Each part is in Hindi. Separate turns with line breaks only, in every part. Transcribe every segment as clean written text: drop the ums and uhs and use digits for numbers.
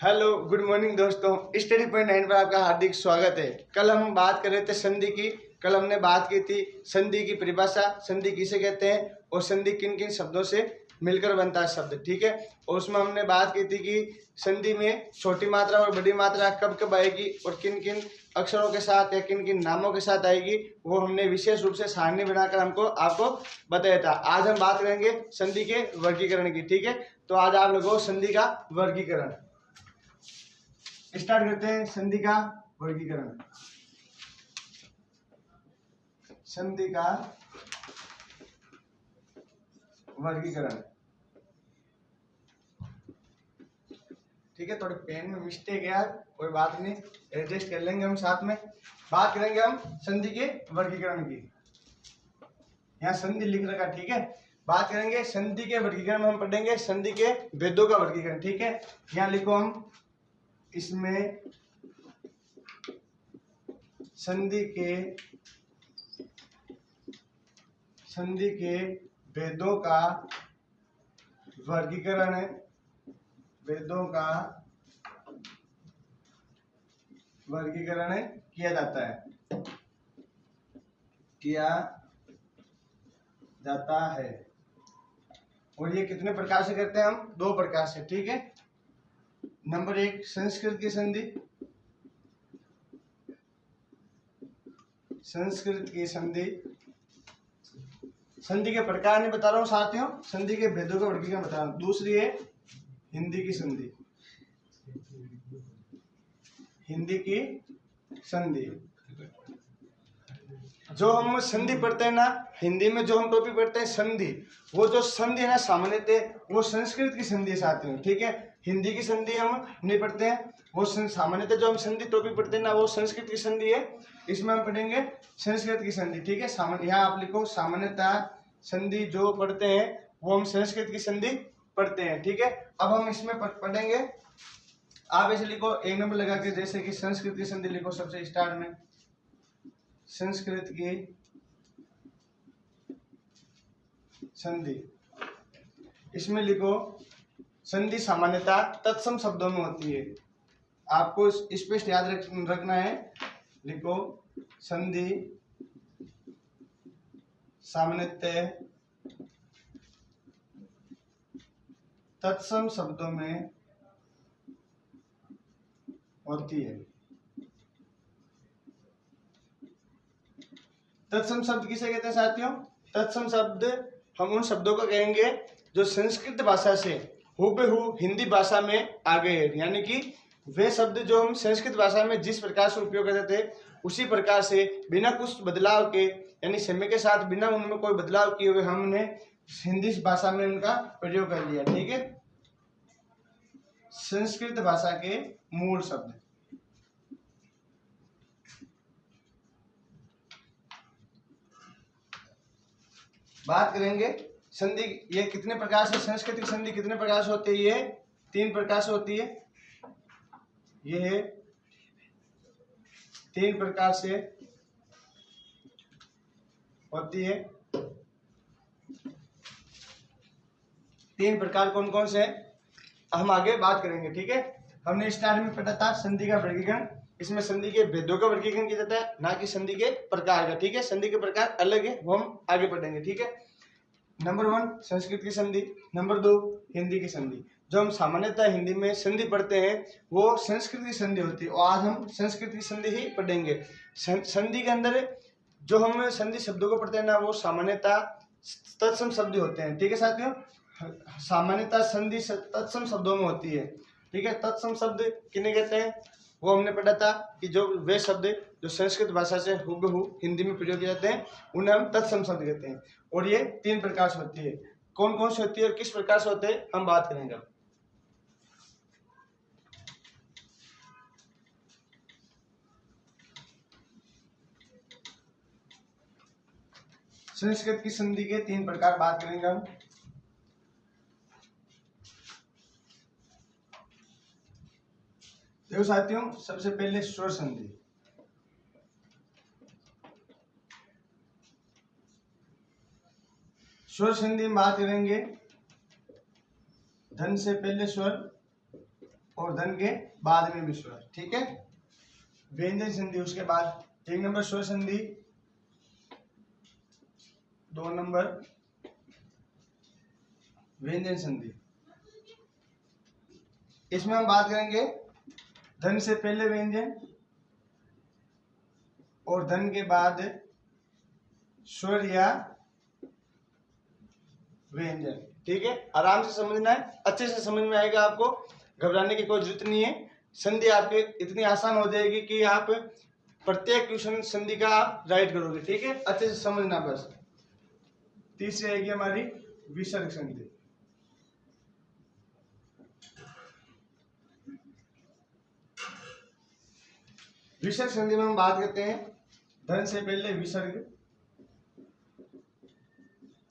हेलो गुड मॉर्निंग दोस्तों, स्टडी पॉइंट 9 पर आपका हार्दिक स्वागत है। कल हम बात कर रहे थे संधि की। कल हमने बात की थी संधि की परिभाषा, संधि किसे कहते हैं और संधि किन किन शब्दों से मिलकर बनता है शब्द, ठीक है। और उसमें हमने बात की थी कि संधि में छोटी मात्रा और बड़ी मात्रा कब कब आएगी और किन किन अक्षरों के साथ या किन किन नामों के साथ आएगी, वो हमने विशेष रूप से सारणी बनाकर आपको बताया था। आज हम बात करेंगे संधि के वर्गीकरण की, ठीक है। तो आज आप लोगों को संधि का वर्गीकरण स्टार्ट करते हैं। संधि का वर्गीकरण। संधि का वर्गीकरण, ठीक है। थोड़े पेन में मिस्टेक है यार, कोई बात नहीं, एडजस्ट कर लेंगे। हम साथ में बात करेंगे हम संधि के वर्गीकरण की। यहाँ संधि लिख रखा, ठीक है। बात करेंगे संधि के वर्गीकरण में, हम पढ़ेंगे संधि के भेदों का वर्गीकरण, ठीक है। यहाँ लिखो हम इसमें संधि के भेदों का वर्गीकरण, भेदों का वर्गीकरण किया जाता है। और ये कितने प्रकार से करते हैं हम? दो प्रकार से, ठीक है। नंबर एक, संस्कृत की संधि। संस्कृत की संधि, संधि के प्रकार नहीं बता रहा हूँ साथियों, संधि के भेदों का वर्गीकरण बता रहा हूँ। दूसरी है हिंदी की संधि। हिंदी की संधि, जो हम संधि पढ़ते हैं ना हिंदी में, जो हम टॉपिक पढ़ते हैं संधि, वो जो संधि है ना सामान्यतः वो संस्कृत की संधि से आती है, ठीक है। हिंदी की संधि हम नहीं पढ़ते हैं, वो सामान्यतः जो हम संधि टॉपिक पढ़ते हैं ना वो संस्कृत की संधि है। इसमें हम पढ़ेंगे संस्कृत की संधि, ठीक है। यहाँ आप लिखो सामान्यतः संधि जो पढ़ते हैं वो हम संस्कृत की संधि पढ़ते हैं, ठीक है। अब हम इसमें पढ़ेंगे, आप ऐसे लिखो एक नंबर लगा के, जैसे कि संस्कृत की संधि लिखो सबसे स्टार्ट में। संस्कृत की संधि, इसमें लिखो संधि सामान्यतः तत्सम शब्दों में होती है। आपको स्पष्ट याद रखना है। लिखो संधि सामान्यतः तत्सम शब्दों में होती है। तत्सम शब्द किसे कहते हैं साथियों? तत्सम शब्द हम उन शब्दों को कहेंगे जो संस्कृत भाषा से हूबहू हिंदी भाषा में आ गए हैं, यानी कि वे शब्द जो हम संस्कृत भाषा में जिस प्रकार से उपयोग करते थे उसी प्रकार से बिना कुछ बदलाव के, यानी समय के साथ बिना उनमें कोई बदलाव किए हुए हमने हिंदी भाषा में उनका प्रयोग कर लिया, ठीक है। संस्कृत भाषा के मूल शब्द। बात करेंगे संधि, ये कितने प्रकार से, संस्कृत की संधि कितने प्रकार से होती है? ये 3 प्रकार से होती है। ये 3 प्रकार से होती है। 3 प्रकार कौन कौन से हैं हम आगे बात करेंगे, ठीक है। हमने स्टार्ट में पढ़ा था संधि का वर्गीकरण। इसमें संधि के भेदों का वर्गीकरण किया जाता है, ना कि संधि के प्रकार का, ठीक है। संधि के प्रकार अलग है, वो हम आगे पढ़ेंगे, ठीक है। नंबर 1 संस्कृत की संधि, नंबर 2 हिंदी की संधि। जो हम सामान्यतः हिंदी में संधि पढ़ते हैं वो संस्कृत की संधि होती है, और आज हम संस्कृत की संधि ही पढ़ेंगे। संधि के अंदर जो हम संधि शब्दों को पढ़ते हैं ना वो सामान्यतः तत्सम शब्द होते हैं, ठीक है साथियों। सामान्यतः संधि तत्सम शब्दों में होती है, ठीक है। तत्सम शब्द किन्हें कहते हैं वो हमने पढ़ा था कि जो वे शब्द जो संस्कृत भाषा से हूबहू हिंदी में प्रयोग किए जाते हैं उन्हें हम तत्सम शब्द कहते हैं। और ये 3 प्रकार से होती है। कौन कौन से होती है और किस प्रकार से होते हैं हम बात करेंगे। संस्कृत की संधि के 3 प्रकार बात करेंगे हम। देखो साथियों, सबसे पहले स्वर संधि। स्वर संधि में बात करेंगे, धन से पहले स्वर, और धन के बाद में भी स्वर, ठीक है। व्यंजन संधि, उसके बाद 1 नंबर स्वर संधि, 2 नंबर व्यंजन संधि। इसमें हम बात करेंगे धन से पहले व्यंजन और धन के बाद स्वर या व्यंजन, ठीक है। आराम से समझना है, अच्छे से समझ में आएगा आपको, घबराने की कोई जरूरत नहीं है। संधि आपके इतनी आसान हो जाएगी कि आप प्रत्येक क्वेश्चन संधि का आप राइट करोगे, ठीक है। अच्छे से समझना बस। तीसरी आएगी हमारी विसर्ग संधि। विसर्ग संधि में हम बात करते हैं धन से पहले विसर्ग।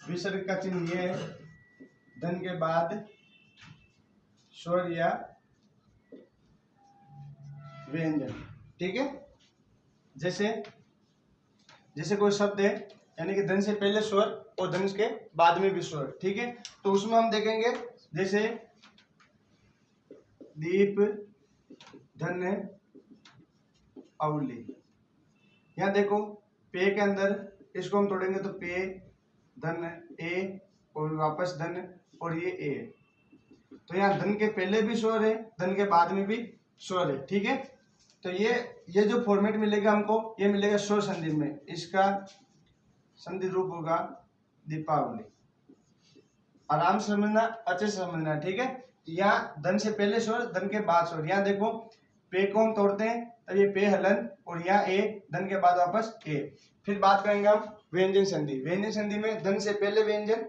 विसर्ग का चिन्ह ये है, धन के बाद स्वर या व्यंजन, ठीक है। जैसे कोई शब्द है, यानी कि धन से पहले स्वर और धन के बाद में भी स्वर, ठीक है। तो उसमें हम देखेंगे जैसे दीप, धन, अवली। यहाँ देखो पे के अंदर इसको हम तोड़ेंगे तो पे, धन, ए और वापस धन और ये ए। तो यहाँ धन के पहले भी स्वर है, धन के बाद में भी स्वर है, ठीक है। तो ये जो फॉर्मेट मिलेगा हमको, ये मिलेगा स्वर संधि में। इसका संधि रूप होगा दीपावली। आराम से समझना, अच्छे से समझना, ठीक है। यहाँ धन से पहले स्वर, धन के बाद स्वर। यहाँ देखो पे को हम तोड़ते हैं तब ये पे हलन और यहाँ ए, धन के बाद वापस ए। फिर बात करेंगे हम व्यंजन संधि। व्यंजन संधि में धन से पहले व्यंजन,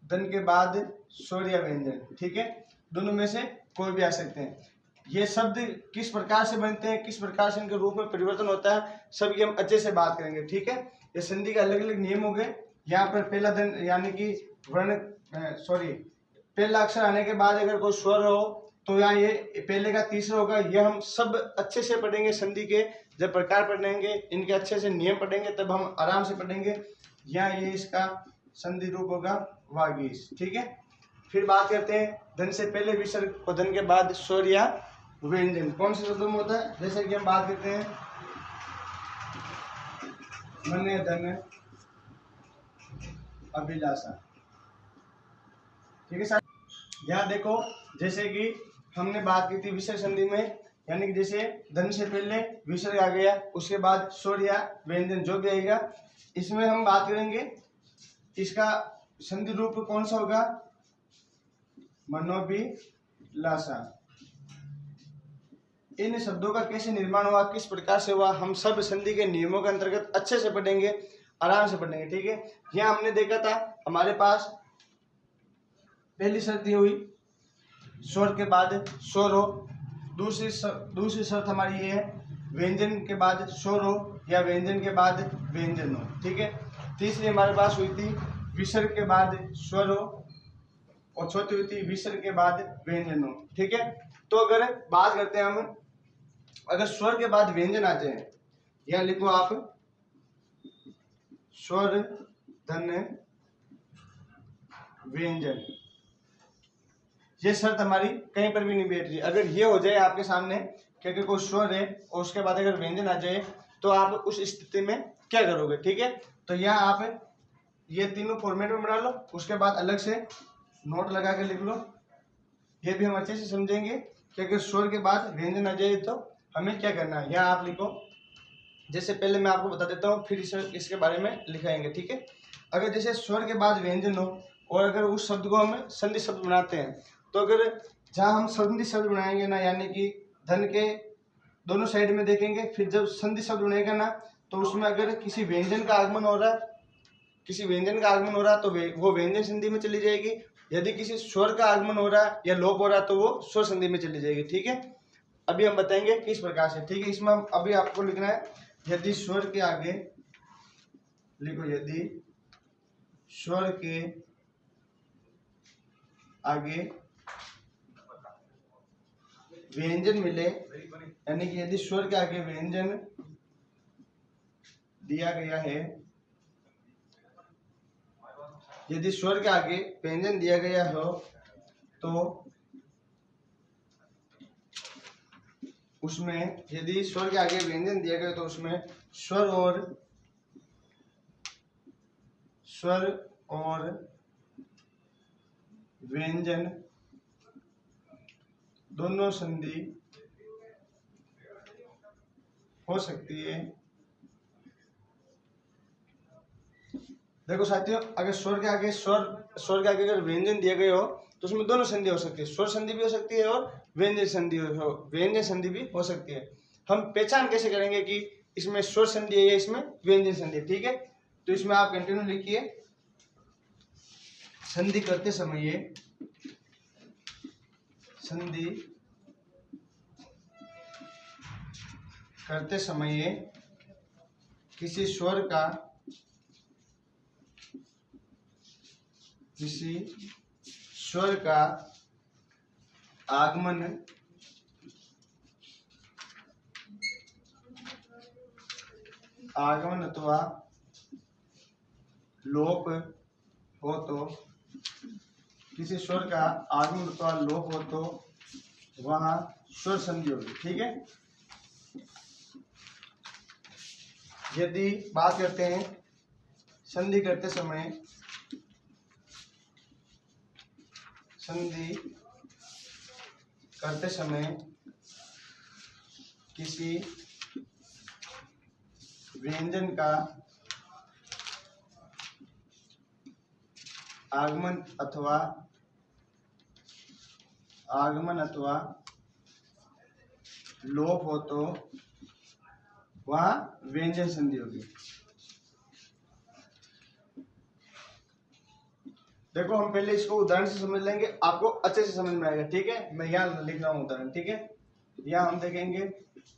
धन के बाद स्वर या व्यंजन, ठीक है। दोनों में से कोई भी आ सकते हैं। ये शब्द किस प्रकार से बनते हैं, किस प्रकार से इनके रूप में परिवर्तन होता है, सब की हम अच्छे से बात करेंगे, ठीक है। ये संधि के अलग अलग नियम हो गए। यहाँ पर पहला धन यानी कि वर्ण पहला अक्षर आने के बाद अगर कोई स्वर हो तो यहाँ ये पहले का तीसरा होगा। ये हम सब अच्छे से पढ़ेंगे संधि के, जब प्रकार पढ़ेंगे, इनके अच्छे से नियम पढ़ेंगे, तब हम आराम से पढ़ेंगे। यहाँ ये इसका संधि रूप होगा वागीश, ठीक है। फिर बात करते हैं धन से पहले विसर्ग और धन के बाद स्वर या व्यंजन कौन से शब्दों में होता है। जैसे कि हम बात करते हैं मन, धन, अभिलाषा, ठीक है सर। यहाँ देखो जैसे कि हमने बात की थी विसर्ग संधि में, यानी कि जैसे धन से पहले विसर्ग आ गया, उसके बाद स्वर या व्यंजन जो भी आएगा, इसमें हम बात करेंगे इसका संधि रूप कौन सा होगा, मनोभिलाषा। इन शब्दों का कैसे निर्माण हुआ, किस प्रकार से हुआ, हम सब संधि के नियमों के अंतर्गत अच्छे से पढ़ेंगे, आराम से पढ़ेंगे, ठीक है। यहाँ हमने देखा था हमारे पास पहली शर्त हुई स्वर के बाद स्वर हो, दूसरी शर्त हमारी ये है व्यंजन के बाद स्वर हो या व्यंजन के बाद व्यंजन हो, ठीक है। तीसरी हमारे पास हुई थी विसर्ग के बाद स्वर हो और चौथी हुई थी विसर्ग के बाद व्यंजन हो, ठीक है। तो अगर बात करते हैं हम, अगर स्वर के बाद व्यंजन आ जाए, यहाँ लिखो आप स्वर, धन, व्यंजन, ये शर्त हमारी कहीं पर भी नहीं बैठ रही। अगर ये हो जाए आपके सामने कि अगर कोई स्वर है और उसके बाद अगर व्यंजन आ जाए तो आप उस स्थिति में क्या करोगे, ठीक है। तो यहाँ आप ये तीनों फॉर्मेट में बना लो, उसके बाद अलग से नोट लगा के लिख लो। ये भी हम अच्छे से समझेंगे कि अगर स्वर के बाद व्यंजन आ जाए तो हमें क्या करना है। यहाँ आप लिखो, जैसे पहले मैं आपको बता देता हूँ, फिर इसके बारे में लिखाएंगे, ठीक है। अगर जैसे स्वर के बाद व्यंजन हो और अगर उस शब्द को हम संधि शब्द बनाते हैं, तो अगर जहाँ हम संधि शब्द बनाएंगे ना, यानी कि धन के दोनों साइड में देखेंगे, फिर जब संधि शब्द बनेगा ना, तो उसमें अगर किसी व्यंजन का आगमन हो रहा है तो वो व्यंजन संधि में चली जाएगी। यदि किसी स्वर का आगमन हो रहा है या लोप हो रहा है तो वो स्वर संधि में चली जाएगी, ठीक है। अभी हम बताएंगे किस प्रकार से, ठीक है। इसमें हम अभी आपको लिखना है, यदि स्वर के आगे लिखो, यदि स्वर के आगे व्यंजन मिले, यानी कि यदि स्वर के आगे व्यंजन दिया गया है यदि स्वर के आगे व्यंजन दिया गया हो तो उसमें, यदि स्वर के आगे व्यंजन दिया गया तो उसमें स्वर और व्यंजन दोनों संधि हो सकती है। देखो साथियों, अगर स्वर के आगे अगर व्यंजन दिया गया हो तो उसमें दोनों संधि हो सकती है, स्वर संधि भी हो सकती है और व्यंजन संधि भी हो सकती है। हम पहचान कैसे करेंगे कि इसमें स्वर संधि है या इसमें व्यंजन संधि है? ठीक है, तो इसमें आप कंटिन्यू लिखिए, संधि करते समय किसी स्वर का आगमन अथवा लोप हो तो, किसी स्वर का आगमन अथवा लोप हो तो वहां स्वर संधि होगी। ठीक है, यदि बात करते हैं संधि करते समय किसी व्यंजन का आगमन अथवा लोप हो तो वहां व्यंजन संधि होगी। देखो हम पहले इसको उदाहरण से समझ लेंगे, आपको अच्छे से समझ में आएगा। ठीक है, मैं यहाँ लिख रहा हूँ उदाहरण। ठीक है, यहाँ हम देखेंगे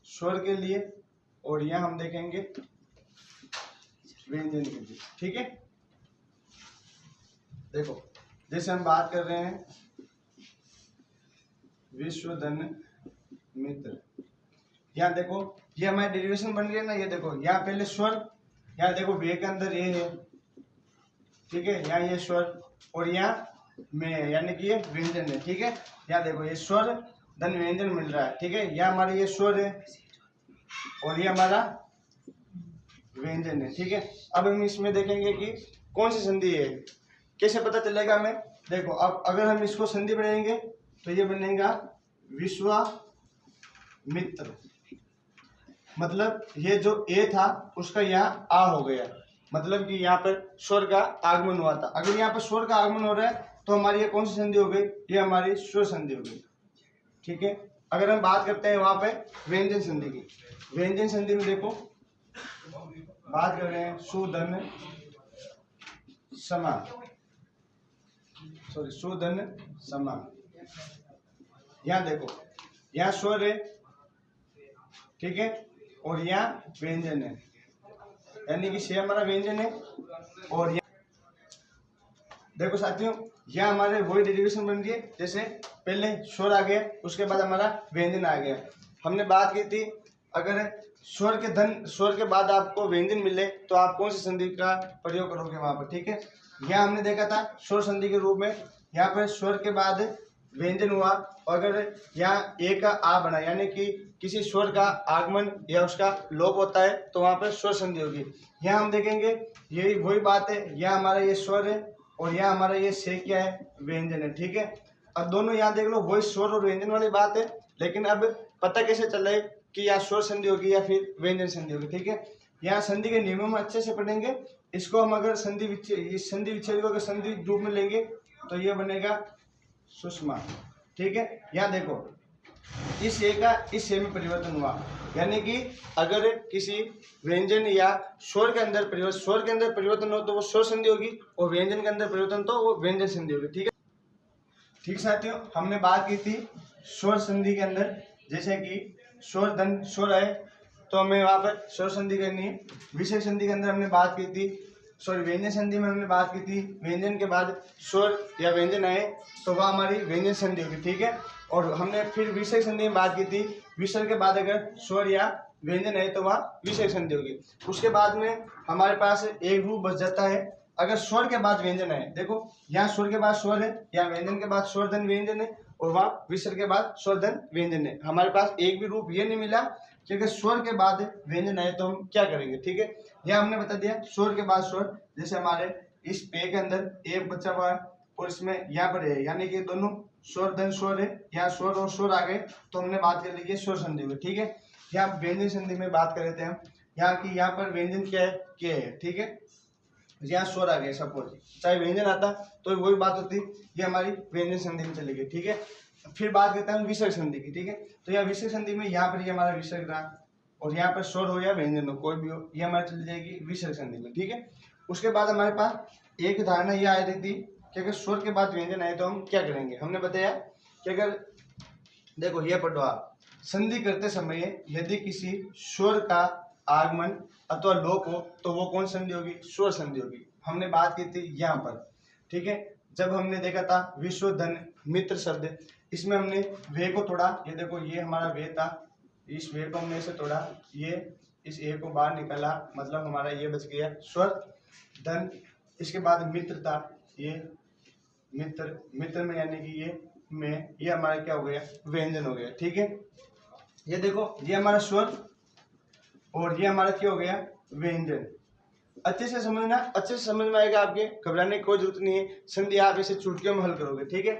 स्वर के लिए और यहाँ हम देखेंगे व्यंजन के लिए। ठीक है, देखो जैसे हम बात कर रहे हैं विश्वधन मित्र, यहाँ देखो ये हमारी डेरिवेशन बन रही है ना, ये देखो यहाँ पहले स्वर, यहाँ देखो वे के अंदर ये है। ठीक है, यहाँ ये स्वर और यहाँ में है, यानी कि ये व्यंजन है। ठीक है, यहाँ देखो ये स्वर धन व्यंजन मिल रहा है। ठीक है, यहाँ हमारा ये स्वर है और ये हमारा व्यंजन है। ठीक है, अब हम इसमें देखेंगे कि कौन सी संधि है, कैसे पता चलेगा हमें। देखो अब अगर हम इसको संधि बनाएंगे तो ये बनेगा विश्वामित्र, मतलब ये जो ए था उसका यहाँ आ हो गया, मतलब कि यहाँ पर स्वर का आगमन हुआ था। अगर यहाँ पर स्वर का आगमन हो रहा है तो हमारी ये कौन सी संधि हो गई? ये हमारी स्वर संधि हो गई। ठीक है, अगर हम बात करते हैं वहां पे व्यंजन संधि की, व्यंजन संधि में देखो बात कर रहे हैं सुधन समान। यहाँ देखो यहाँ स्वर है, ठीक है, और यहाँ व्यंजन है, यानी कि से हमारा व्यंजन है। और यहाँ देखो साथियों, यहाँ हमारे वही डेरिवेशन बन रही है, जैसे पहले स्वर आ गया उसके बाद हमारा व्यंजन आ गया। हमने बात की थी अगर स्वर के बाद आपको व्यंजन मिले तो आप कौन सी संधि का प्रयोग करोगे वहां पर। ठीक है, यहाँ हमने देखा था स्वर संधि के रूप में, यहाँ पर स्वर के बाद व्यंजन हुआ, अगर यहाँ ए का आ बना, यानी कि किसी स्वर का आगमन या उसका लोप होता है तो वहां पर स्वर संधि होगी। यहाँ हम देखेंगे यही वही बात है, यहाँ हमारा ये स्वर है और यहाँ हमारा ये से क्या है? व्यंजन है। ठीक है, अब दोनों यहाँ देख लो वही स्वर और व्यंजन वाली बात है, लेकिन अब पता कैसे चले कि यहाँ स्वर संधि होगी या फिर व्यंजन संधि होगी। ठीक है, यहाँ संधि के नियमों में अच्छे से पढ़ेंगे। इसको हम अगर संधि विच्छेद को अगर संधि रूप में लेंगे तो ये बनेगा सुषमा। ठीक है, यहाँ देखो इस ए का इस ए में परिवर्तन हुआ, यानी कि अगर किसी व्यंजन या स्वर के अंदर परिवर्तन हो तो वो स्वर संधि होगी, और व्यंजन के अंदर परिवर्तन तो वो व्यंजन संधि होगी। ठीक है, ठीक साथियों, हमने बात की थी स्वर संधि के अंदर, जैसे कि स्वर धन स्वर है तो हमें वहां पर स्वर संधि करनी है। विषय संधि के अंदर हमने बात की थी, सॉरी व्यंजन संधि में हमने बात की थी व्यंजन के बाद स्वर या व्यंजन आए तो वह हमारी व्यंजन संधि होगी। ठीक है, और हमने फिर विषय संधि में बात की थी, विषय के बाद अगर स्वर या व्यंजन है तो वह विषय संधि होगी। उसके बाद में हमारे पास एक रूप बच जाता है अगर स्वर के बाद व्यंजन है, देखो यहाँ स्वर के बाद स्वर है, यहाँ व्यंजन के बाद स्वर धन व्यंजन है, और वहाँ विसर्ग के बाद स्वर धन व्यंजन है। हमारे पास एक भी रूप ये नहीं मिला कि अगर स्वर के बाद व्यंजन है तो हम क्या करेंगे। ठीक है, यह हमने बता दिया स्वर के बाद स्वर। जैसे हमारे इस पे के अंदर एक बच्चा हुआ है और इसमें यहाँ पर है, यानी कि दोनों स्वर धन स्वर है, यहाँ स्वर और स्वर आ गए तो हमने बात कर ली स्वर संधि हुई। ठीक है, यहाँ व्यंजन संधि में बात कर लेते हैं हम। यहाँ की यहाँ पर व्यंजन क्या है, के है। ठीक है, यहाँ स्वर आ गया, सपोज चाहे व्यंजन आता तो वही बात होती, ये हमारी व्यंजन संधि में चली गई। ठीक है, फिर बात करते हैं विसर्ग संधि की। ठीक है, तो यहाँ विसर्ग संधि में यहाँ पर ये हमारा विसर्ग रहा और यहाँ पर स्वर हो या व्यंजन हो कोई भी हो, ये हमारी चली जाएगी विसर्ग संधि में। ठीक है, उसके बाद हमारे पास एक धारणा ये आ रही थी कि अगर स्वर के बाद व्यंजन आए तो हम क्या करेंगे। हमने बताया कि अगर देखो ये पढ़ो आप, संधि करते समय यदि किसी स्वर का आगमन अथवा लोप हो तो वो कौन संधि होगी, स्वर संधि होगी। हमने बात की थी यहाँ पर। ठीक है, जब हमने देखा था विश्व धन मित्र शब्द, इसमें हमने वे को तोड़ा, ये देखो ये हमारा वे था, इस वे को हमने इसे तोड़ा, ये इस ए को बाहर निकाला, मतलब हमारा ये बच गया स्वर धन। इसके बाद मित्र था, ये मित्र, मित्र में यानी कि ये में, ये हमारा क्या हो गया, व्यंजन हो गया। ठीक है, ये देखो ये हमारा स्वर और ये हमारा क्या हो गया, व्यंजन। अच्छे से समझना, अच्छे से समझ में आएगा, आपके घबराने की कोई जरूरत नहीं है। संधि आप इसे चुटकियों में हल करोगे। ठीक है,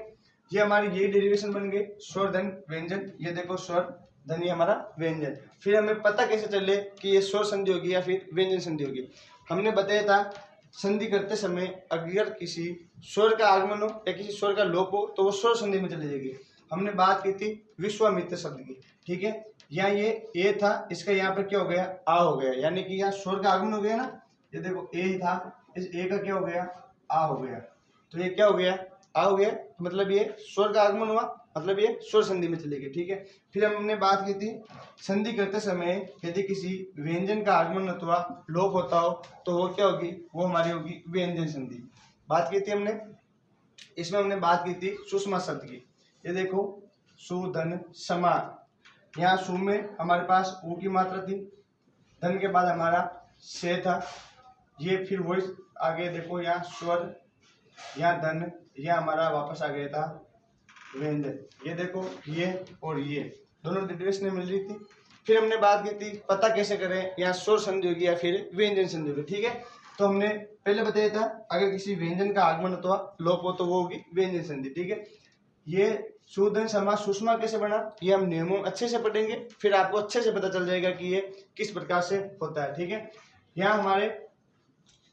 ये हमारी यही डेरिवेशन बन गई, स्वर धन व्यंजन। ये देखो स्वर धन, ये हमारा व्यंजन। फिर हमें पता कैसे चले कि ये स्वर संधि होगी या फिर व्यंजन संधि होगी। हमने बताया था संधि करते समय अगर किसी स्वर का आगमन हो या किसी स्वर का लोप हो तो वो स्वर संधि में चली जाएगी। हमने बात की थी विश्वामित्र शब्द की। ठीक है, यहाँ ये ए था, इसका यहाँ पर क्या हो गया, आ हो गया, यानी कि यहाँ स्वर का आगमन हो गया ना। ये देखो ए ही था, इस ए का क्या हो गया, आ हो गया, तो ये क्या हो गया, आ हो गया, मतलब ये स्वर का आगमन हुआ, मतलब ये स्वर संधि में चली गई। ठीक है, फिर हमने बात की थी संधि करते समय यदि किसी व्यंजन का आगमन अथवा लोप होता हो तो वो क्या होगी, वो हमारी होगी व्यंजन संधि। बात की थी हमने, इसमें हमने बात की थी सुषमा शब्द की। ये देखो सु धन समा, यहाँ सु में हमारे पास ऊ की मात्रा थी, धन के बाद हमारा से था, ये फिर वही आगे देखो यहाँ स्वर, यहाँ धन, यह हमारा वापस आ गया था व्यंजन। ये देखो ये और ये दोनों डेरिवेशन मिल रही थी। फिर हमने बात की थी पता कैसे करें, यहाँ स्वर संधि होगी या फिर व्यंजन संधि होगी। ठीक है, तो हमने पहले बताया था अगर किसी व्यंजन का आगमन अथवा लोप हो तो वो होगी व्यंजन संधि। ठीक है, ये सुधन समास सुषमा कैसे बना, ये हम नियमों अच्छे से पढ़ेंगे, फिर आपको अच्छे से पता चल जाएगा कि ये किस प्रकार से होता है। ठीक है, यहाँ हमारे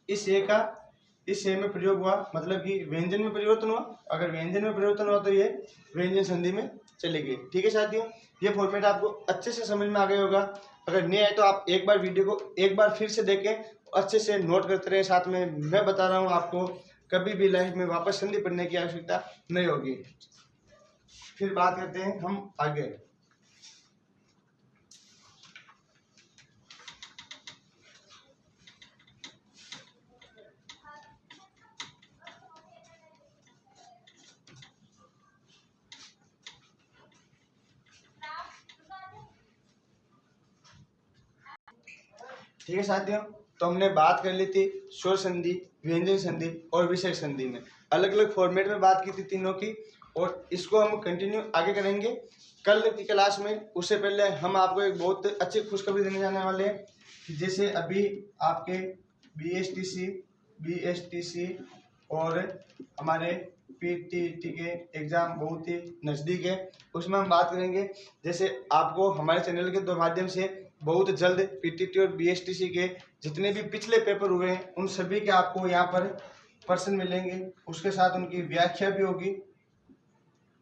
इस ए का इस ए में प्रयोग हुआ, मतलब कि व्यंजन में परिवर्तन हुआ। अगर व्यंजन में परिवर्तन हुआ तो ये व्यंजन संधि में चली गई। ठीक है साथियों, ये फॉर्मेट आपको अच्छे से समझ में आ गया होगा। अगर नहीं आए तो आप एक बार वीडियो को एक बार फिर से देखें, अच्छे से नोट करते रहे। साथ में मैं बता रहा हूँ आपको, कभी भी लाइफ में वापस संधि पढ़ने की आवश्यकता नहीं होगी। फिर बात करते हैं हम आगे। ठीक है साथियों, तो हमने बात कर ली थी स्वर संधि, व्यंजन संधि और विसर्ग संधि में अलग अलग फॉर्मेट में बात की थी तीनों की, और इसको हम कंटिन्यू आगे करेंगे कल की क्लास में। उससे पहले हम आपको एक बहुत अच्छी खुशखबरी देने जाने वाले हैं कि जैसे अभी आपके बीएसटीसी और हमारे पीटीटी के एग्जाम बहुत ही नज़दीक है, उसमें हम बात करेंगे। जैसे आपको हमारे चैनल के माध्यम से बहुत जल्द पीटीटी और बीएसटीसी के जितने भी पिछले पेपर हुए हैं उन सभी के आपको यहाँ पर प्रश्न मिलेंगे, उसके साथ उनकी व्याख्या भी होगी,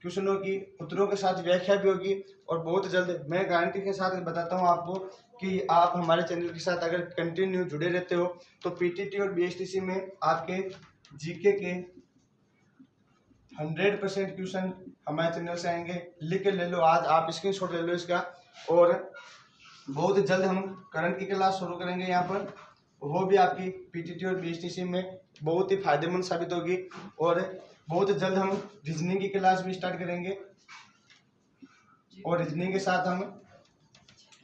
क्वेश्चनों की उत्तरों के साथ व्याख्या भी होगी। और बहुत जल्द मैं गारंटी के साथ बताता हूँ आपको कि आप हमारे चैनल के साथ अगर कंटिन्यू जुड़े रहते हो तो पीटीटी और बीएसटीसी में आपके जीके के 100% क्वेश्चन हमारे चैनल से आएंगे। लिख के ले लो, आज आप स्क्रीनशॉट ले लो इसका। और बहुत जल्द हम करंट की क्लास शुरू करेंगे यहाँ पर, वो भी आपकी पीटीटी और बीएसटीसी में बहुत ही फायदेमंद साबित होगी। और बहुत जल्द हम रीजनिंग की क्लास भी स्टार्ट करेंगे, और रीजनिंग के साथ हम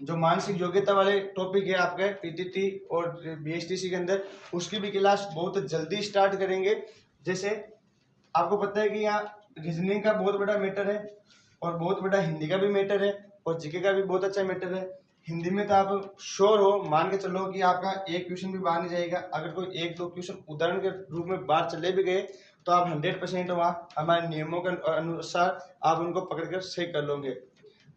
जो मानसिक योग्यता वाले टॉपिक है आपके पीटीटी और बीएसटीसी के अंदर, उसकी भी क्लास बहुत जल्दी स्टार्ट करेंगे। जैसे आपको पता है कि यहाँ रीजनिंग का बहुत बड़ा मैटर है और बहुत बड़ा हिंदी का भी मैटर है और जीके का भी बहुत अच्छा मैटर है। हिंदी में तो आप श्योर हो, मान के चलो कि आपका एक क्वेश्चन भी बाहर नहीं जाएगा। अगर कोई एक दो क्वेश्चन उदाहरण के रूप में बाहर चले भी गए तो आप 100% वहाँ हमारे नियमों के अनुसार आप उनको पकड़कर सही कर लोगे।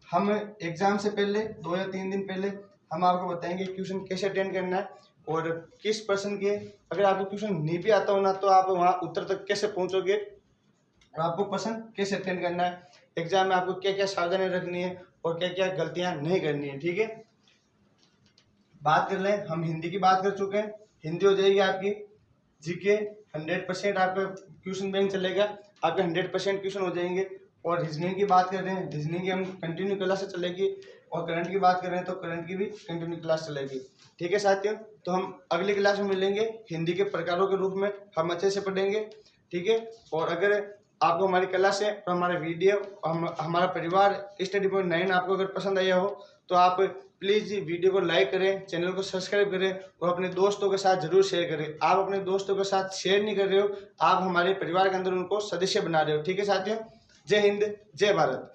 हम एग्जाम से पहले 2 या 3 दिन पहले हम आपको बताएंगे क्वेश्चन कैसे अटेंड करना है और किस पर्सन के, अगर आपको क्वेश्चन नहीं भी आता हो ना तो आप वहाँ उत्तर तक कैसे पहुँचोगे और आपको प्रश्न कैसे अटेंड करना है, एग्जाम में आपको क्या क्या सावधानी रखनी है और क्या क्या गलतियाँ नहीं करनी है। ठीक है, बात कर लें, हम हिंदी की बात कर चुके हैं। हिंदी हो जाएगी आपकी जीके 100% आपका क्वेश्चन बैंक चलेगा, आपके 100% क्वेश्चन हो जाएंगे। और रीजनिंग की बात कर रहे हैं, रीजनिंग की हम कंटिन्यू क्लास चलेगी और करंट की बात कर रहे हैं तो करंट की भी कंटिन्यू क्लास चलेगी। ठीक है साथियों, तो हम अगली क्लास में मिलेंगे, हिंदी के प्रकारों के रूप में हम अच्छे से पढ़ेंगे। ठीक है, और अगर आपको हमारी क्लास है तो हमारा वीडियो हमारा परिवार स्टडी पॉइंट 9 आपको अगर पसंद आया हो तो आप प्लीज़ वीडियो को लाइक करें, चैनल को सब्सक्राइब करें और अपने दोस्तों के साथ जरूर शेयर करें। आप अपने दोस्तों के साथ शेयर नहीं कर रहे हो, आप हमारे परिवार के अंदर उनको सदस्य बना रहे हो। ठीक है साथियों, जय हिंद, जय भारत।